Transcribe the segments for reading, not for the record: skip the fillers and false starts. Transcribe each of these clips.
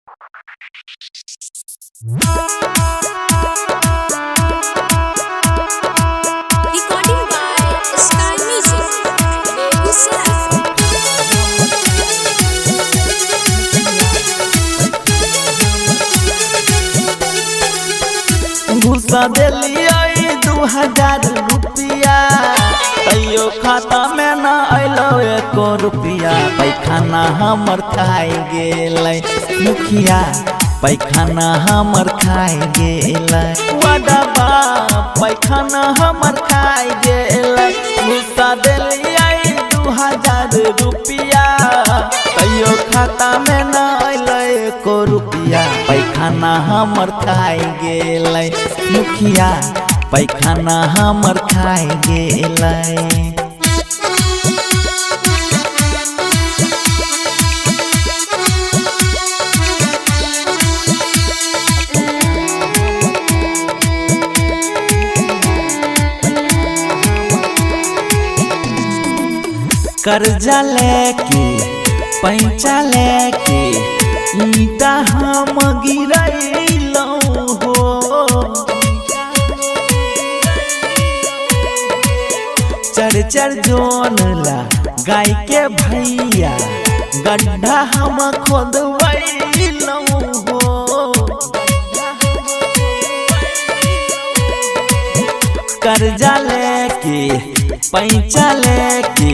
Recording by Sky Music. घुसा दिलिए 2000 रुपया तैयो खाता में न अलो 1 रुपया। पैखाना हमर खाई गेलै मुखिया, पैखाना हमर खाई गेलै वडबा, पैखाना हमर खाई गेलै। घुसा दिलिए 2000 रुपया तैयो खाता में न अलो 1 रुपया। पैखाना हमर खाई गेलै मुखिया, पैखाना हमर खाई गेलै। कर्जा लेके पैंचा लेके ईटा हम गिरैलौं हो। चर जोन ला गाय के भैया गड्ढा हम खोदवैलौं हो। कर्जा लेके पैंचा लेके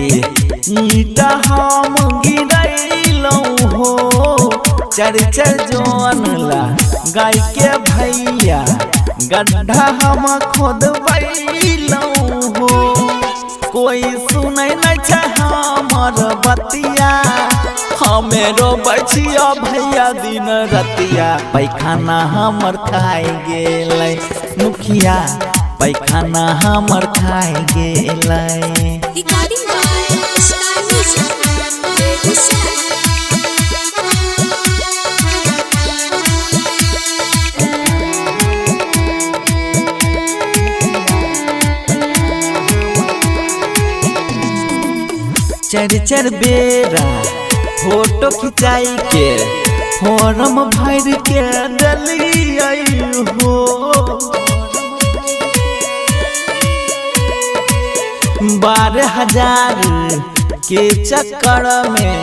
ईटा हम गिरैलौं हो। चर जोन ला गाय के भैया गड्ढा हम खोदवैलौं हो। कोई सुनै नहीं छै हमर बतिया, हमेरो बचिया भैया दिन रतिया। पैखाना हमर खाई गेलै मुखिया, पैखाना हमर खाई गेलै। Recording by Sky Music. चर बेरा फोटो खिंचाई के फॉर्म भर के डलिए हो। 12,000 के चक्कर में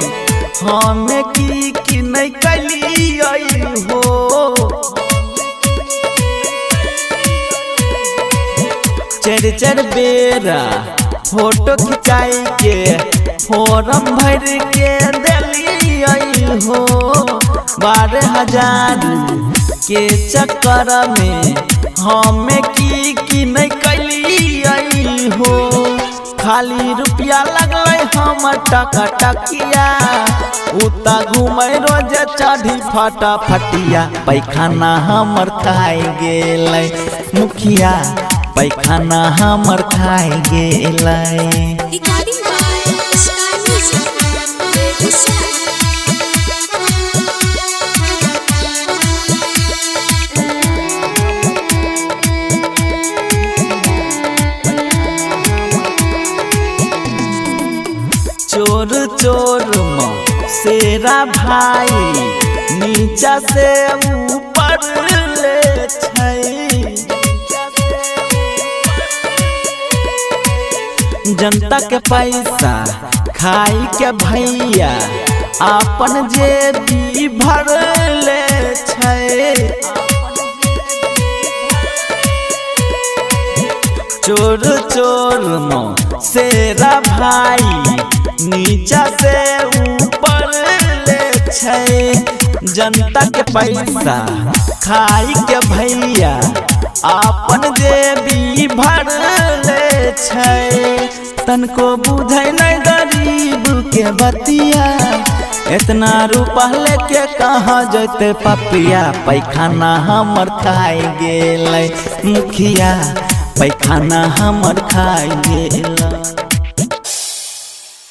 हम की नहीं कलिए हो। चर बेरा फोटो खिंचाई के फॉर्म भर के दिलिए हो। 12,000 के चक्कर में हम की नहीं कलिए हो। खाली रुपया लगलै हम टकटकिया, उता घूमै रोज चढ़ी फटाफटिया। पैखाना हमर खाई गेलै मुखिया, पैखाना हमर खाई गेलै। Recording by Sky Music. चोर सेरा भाई नीचा से ऊपर ले छै। जनता के पैसा खाई के भैया अपन जेबी भर ले छै। चोर सेरा भाई नीचा से ऊपर ले छै। जनता के पैसा खाई के भैया अपन जेबी भर ले छै। तनको बुझै नहीं गरीब के बतिया, इतना रूपा लेके कहाँ जैते पपिया। पैखाना हमर खाई गेलै मुखिया, पैखाना हमर खाई गेलै।